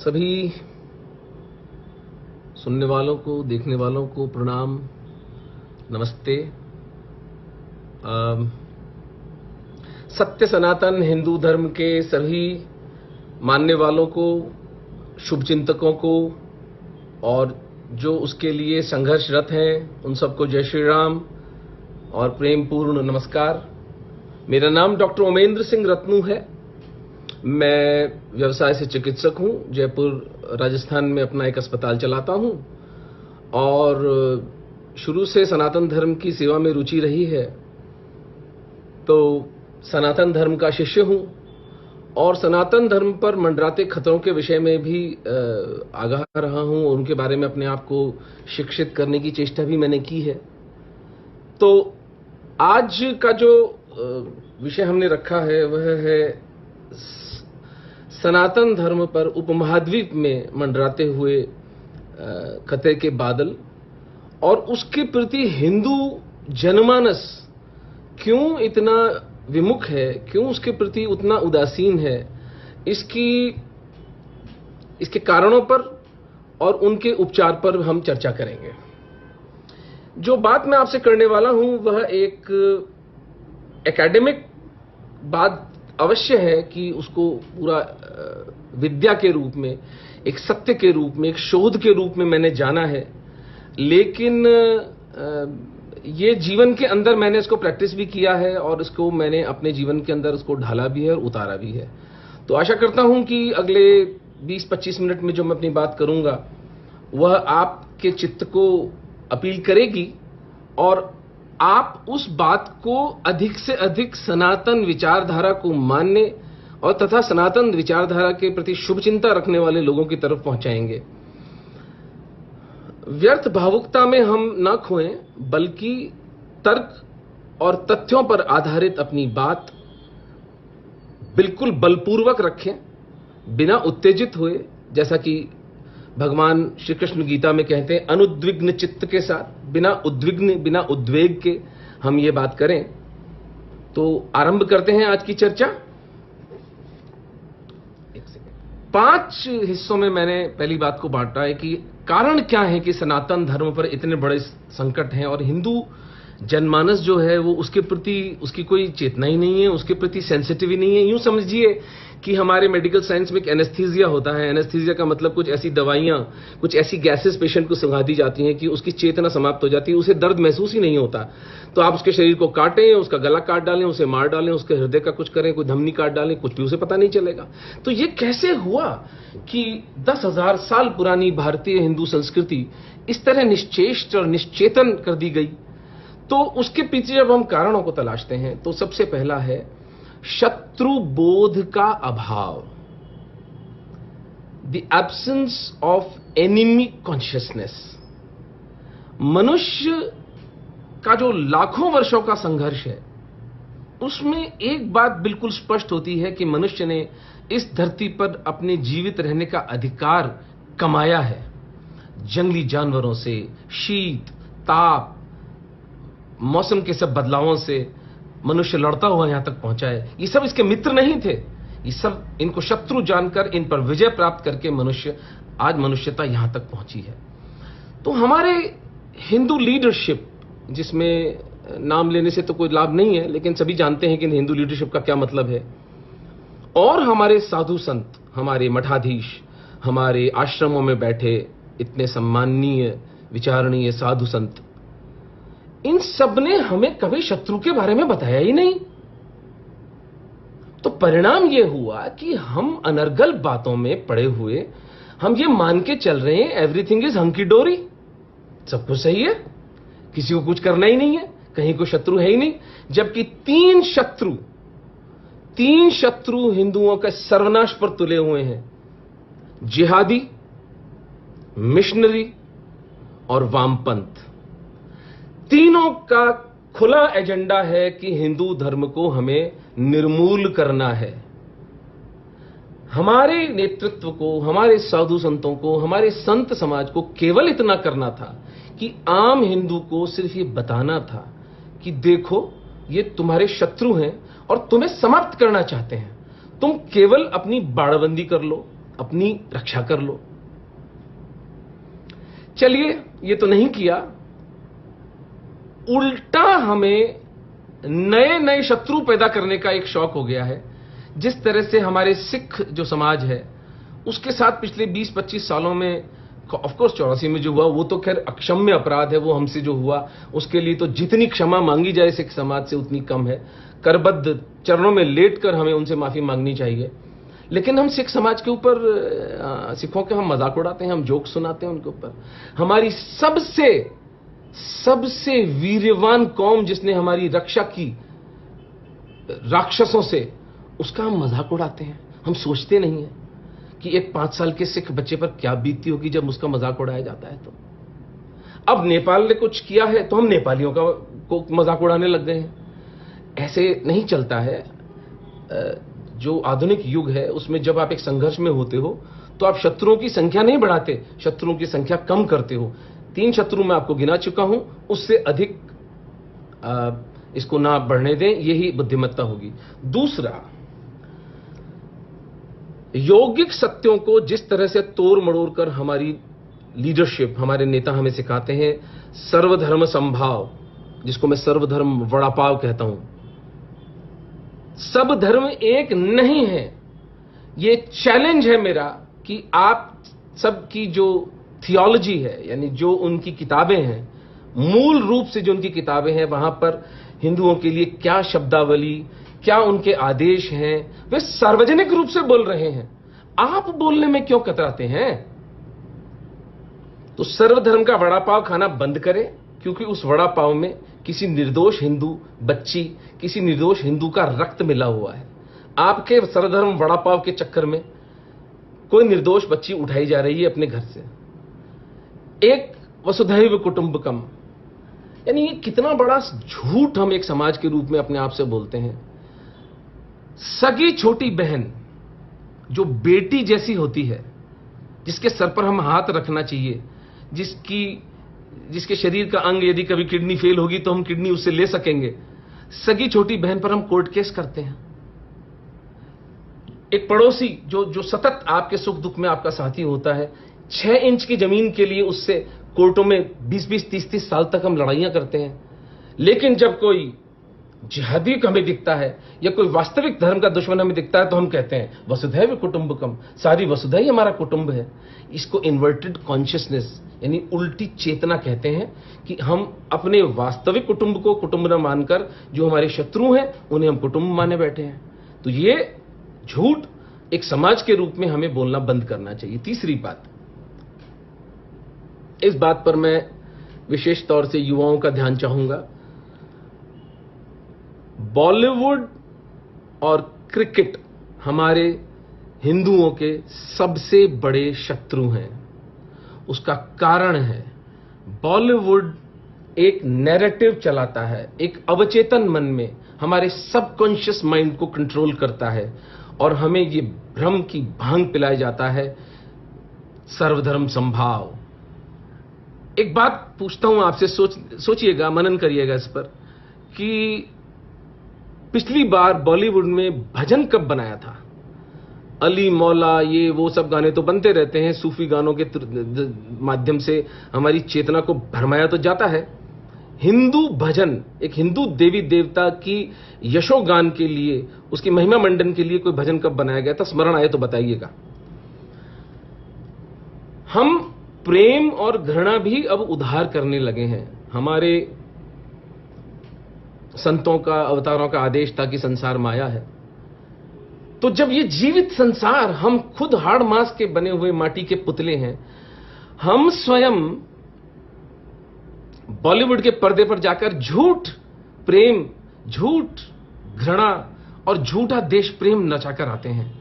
सभी सुनने वालों को, देखने वालों को प्रणाम, नमस्ते। सत्य सनातन हिंदू धर्म के सभी मानने वालों को, शुभचिंतकों को और जो उसके लिए संघर्षरत हैं, उन सबको जय श्री राम और प्रेम पूर्ण नमस्कार। मेरा नाम डॉक्टर ओमेंद्र सिंह रत्नू है। मैं व्यवसाय से चिकित्सक हूं। जयपुर राजस्थान में अपना एक अस्पताल चलाता हूं और शुरू से सनातन धर्म की सेवा में रुचि रही है। तो सनातन धर्म का शिष्य हूं और सनातन धर्म पर मंडराते खतरों के विषय में भी आगाह रहा हूं और उनके बारे में अपने आप को शिक्षित करने की चेष्टा भी मैंने की है। तो आज का जो विषय हमने रखा है वह है सनातन धर्म पर उपमहाद्वीप में मंडराते हुए खतरे के बादल और उसके प्रति हिंदू जनमानस क्यों इतना विमुख है, क्यों उसके प्रति उतना उदासीन है, इसके कारणों पर और उनके उपचार पर हम चर्चा करेंगे। जो बात मैं आपसे करने वाला हूं वह एक एकेडमिक बात अवश्य है कि उसको पूरा विद्या के रूप में, एक सत्य के रूप में, एक शोध के रूप में मैंने जाना है, लेकिन ये जीवन के अंदर मैंने इसको प्रैक्टिस भी किया है और इसको मैंने अपने जीवन के अंदर उसको ढाला भी है और उतारा भी है। तो आशा करता हूं कि अगले 20-25 मिनट में जो मैं अपनी बात करूंगा वह आपके चित्त को अपील करेगी और आप उस बात को अधिक से अधिक सनातन विचारधारा को मानने और तथा सनातन विचारधारा के प्रति शुभ चिंता रखने वाले लोगों की तरफ पहुंचाएंगे। व्यर्थ भावुकता में हम न खोएं, बल्कि तर्क और तथ्यों पर आधारित अपनी बात बिल्कुल बलपूर्वक रखें, बिना उत्तेजित हुए। जैसा कि भगवान श्री कृष्ण गीता में कहते हैं, अनुद्विग्न चित्त के साथ, बिना उद्विग्न, बिना उद्वेग के हम ये बात करें। तो आरंभ करते हैं आज की चर्चा। 5 हिस्सों में मैंने पहली बात को बांटा है कि कारण क्या है कि सनातन धर्म पर इतने बड़े संकट हैं और हिंदू जनमानस जो है वो उसके प्रति उसकी कोई चेतना ही नहीं है, उसके प्रति सेंसिटिव ही नहीं है। यूं समझिए कि हमारे मेडिकल साइंस में एक एनेस्थीसिया होता है। एनेस्थीसिया का मतलब कुछ ऐसी दवाइयां, कुछ ऐसी गैसेस पेशेंट को सुंघा दी जाती हैं कि उसकी चेतना समाप्त हो जाती है, उसे दर्द महसूस ही नहीं होता। तो आप उसके शरीर को काटें, उसका गला काट डालें, उसे मार डालें, उसके हृदय का कुछ करें, कोई धमनी काट डालें, कुछ भी उसे पता नहीं चलेगा। तो ये कैसे हुआ कि 10,000 साल पुरानी भारतीय हिंदू संस्कृति इस तरह निश्चेष्ट और निश्चेतन कर दी गई? तो उसके पीछे जब हम कारणों को तलाशते हैं तो सबसे पहला है शत्रु बोध का अभाव, the absence of enemy consciousness. मनुष्य का जो लाखों वर्षों का संघर्ष है उसमें एक बात बिल्कुल स्पष्ट होती है कि मनुष्य ने इस धरती पर अपने जीवित रहने का अधिकार कमाया है। जंगली जानवरों से, शीत, ताप, मौसम के सब बदलावों से मनुष्य लड़ता हुआ यहां तक पहुंचा है। ये सब इसके मित्र नहीं थे, ये सब इनको शत्रु जानकर इन पर विजय प्राप्त करके आज मनुष्यता यहां तक पहुंची है। तो हमारे हिंदू लीडरशिप, जिसमें नाम लेने से तो कोई लाभ नहीं है, लेकिन सभी जानते हैं कि हिंदू लीडरशिप का क्या मतलब है, और हमारे साधु संत, हमारे मठाधीश, हमारे आश्रमों में बैठे इतने सम्माननीय विचारणीय साधु संत, इन सब ने हमें कभी शत्रु के बारे में बताया ही नहीं। तो परिणाम यह हुआ कि हम अनर्गल बातों में पड़े हुए हम ये मान के चल रहे हैं एवरीथिंग इज हंकी डोरी, सब कुछ सही है, किसी को कुछ करना ही नहीं है, कहीं कोई शत्रु है ही नहीं। जबकि तीन शत्रु हिंदुओं का सर्वनाश पर तुले हुए हैं, जिहादी, मिशनरी और वामपंथ। तीनों का खुला एजेंडा है कि हिंदू धर्म को हमें निर्मूल करना है। हमारे नेतृत्व को, हमारे साधु संतों को, हमारे संत समाज को केवल इतना करना था कि आम हिंदू को सिर्फ ये बताना था कि देखो ये तुम्हारे शत्रु हैं और तुम्हें समाप्त करना चाहते हैं। तुम केवल अपनी बाड़बंदी कर लो, अपनी रक्षा कर लो। चलिए, ये तो नहीं किया, उल्टा हमें नए नए शत्रु पैदा करने का एक शौक हो गया है। जिस तरह से हमारे सिख जो समाज है उसके साथ पिछले 20-25 सालों में, ऑफ कोर्स 84 में जो हुआ वो तो खैर अक्षम्य अपराध है, वो हमसे जो हुआ उसके लिए तो जितनी क्षमा मांगी जाए सिख समाज से उतनी कम है। करबद्ध चरणों में लेटकर हमें उनसे माफी मांगनी चाहिए। लेकिन हम सिख समाज के ऊपर, सिखों के हम मजाक उड़ाते हैं, हम जोक सुनाते हैं उनके ऊपर। हमारी सबसे वीर्यवान कौम जिसने हमारी रक्षा की राक्षसों से, उसका हम मजाक उड़ाते हैं। हम सोचते नहीं है कि एक 5 साल के सिख बच्चे पर क्या बीतती होगी जब उसका मजाक उड़ाया जाता है। तो अब नेपाल ने कुछ किया है तो हम नेपालियों को मजाक उड़ाने लग गए हैं। ऐसे नहीं चलता है। जो आधुनिक युग है उसमें जब आप एक संघर्ष में होते हो तो आप शत्रुओं की संख्या नहीं बढ़ाते, शत्रुओं की संख्या कम करते हो। 3 शत्रु मैं आपको गिना चुका हूं, उससे अधिक इसको ना बढ़ने दें, यही बुद्धिमत्ता होगी। दूसरा, यौगिक सत्यों को जिस तरह से तोड़ मड़ोड़ कर हमारी लीडरशिप, हमारे नेता हमें सिखाते हैं, सर्वधर्म समभाव, जिसको मैं सर्वधर्म वड़ा पाव कहता हूं। सब धर्म एक नहीं है। ये चैलेंज है मेरा कि आप सबकी जो थियोलॉजी है, यानी जो उनकी किताबें हैं, मूल रूप से जो उनकी किताबें हैं, वहां पर हिंदुओं के लिए क्या शब्दावली, क्या उनके आदेश हैं, वे सार्वजनिक रूप से बोल रहे हैं। आप बोलने में क्यों कतराते हैं? तो सर्वधर्म का वड़ा पाव खाना बंद करें, क्योंकि उस वड़ा पाव में किसी निर्दोष हिंदू बच्ची, किसी निर्दोष हिंदू का रक्त मिला हुआ है। आपके सर्वधर्म वड़ा पाव के चक्कर में कोई निर्दोष बच्ची उठाई जा रही है अपने घर से। एक वसुधैव कुटुंबकम, यानी ये कितना बड़ा झूठ हम एक समाज के रूप में अपने आप से बोलते हैं। सगी छोटी बहन जो बेटी जैसी होती है, जिसके सर पर हम हाथ रखना चाहिए, जिसके शरीर का अंग, यदि कभी किडनी फेल होगी तो हम किडनी उससे ले सकेंगे, सगी छोटी बहन पर हम कोर्ट केस करते हैं। एक पड़ोसी जो सतत आपके सुख दुख में आपका साथी होता है, 6 इंच की जमीन के लिए उससे कोर्टों में 20-20, 30-30 साल तक हम लड़ाइयां करते हैं। लेकिन जब कोई जिहादी हमें दिखता है या कोई वास्तविक धर्म का दुश्मन हमें दिखता है तो हम कहते हैं वसुधैव कुटुंबकम, सारी वसुधा ही हमारा कुटुंब है। इसको इन्वर्टेड कॉन्शियसनेस, यानी उल्टी चेतना कहते हैं, कि हम अपने वास्तविक कुटुंब को कुटुंब न मानकर जो हमारे शत्रु हैं उन्हें हम कुटुंब माने बैठे हैं। तो ये झूठ एक समाज के रूप में हमें बोलना बंद करना चाहिए। तीसरी बात, इस बात पर मैं विशेष तौर से युवाओं का ध्यान चाहूंगा। बॉलीवुड और क्रिकेट हमारे हिंदुओं के सबसे बड़े शत्रु हैं। उसका कारण है, बॉलीवुड एक नैरेटिव चलाता है, एक अवचेतन मन में हमारे सबकॉन्शियस माइंड को कंट्रोल करता है और हमें ये भ्रम की भांग पिलाया जाता है, सर्वधर्म समभाव। एक बात पूछता हूं आपसे, सोचिएगा, मनन करिएगा इस पर, कि पिछली बार बॉलीवुड में भजन कब बनाया था? अली मौला, ये वो सब गाने तो बनते रहते हैं, सूफी गानों के माध्यम से हमारी चेतना को भरमाया तो जाता है। हिंदू भजन, एक हिंदू देवी देवता की यशोगान के लिए, उसकी महिमा मंडन के लिए कोई भजन कब बनाया गया था? स्मरण आए तो बताइएगा। हम प्रेम और घृणा भी अब उधार करने लगे हैं। हमारे संतों का, अवतारों का आदेश था कि संसार माया है। तो जब ये जीवित संसार, हम खुद हाड़ मांस के बने हुए माटी के पुतले हैं, हम स्वयं बॉलीवुड के पर्दे पर जाकर झूठ प्रेम, झूठ घृणा और झूठा देश प्रेम नचाकर आते हैं,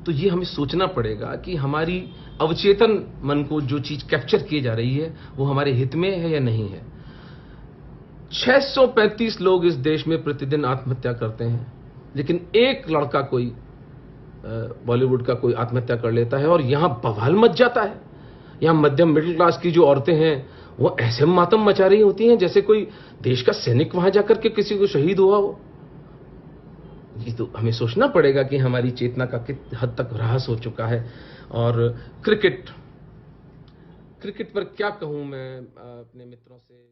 तो ये हमें सोचना पड़ेगा कि हमारी अवचेतन मन को जो चीज कैप्चर की जा रही है वो हमारे हित में है या नहीं है। 635 लोग इस देश में प्रतिदिन आत्महत्या करते हैं, लेकिन एक लड़का कोई बॉलीवुड का कोई आत्महत्या कर लेता है और यहां बवाल मच जाता है। यहां मध्यम मिडिल क्लास की जो औरतें हैं वो ऐसे मातम मचा रही होती हैं जैसे कोई देश का सैनिक वहां जाकर के किसी को शहीद हुआ हो। ये तो हमें सोचना पड़ेगा कि हमारी चेतना का किस हद तक ह्रास हो चुका है। और क्रिकेट क्रिकेट पर क्या कहूं मैं अपने मित्रों से।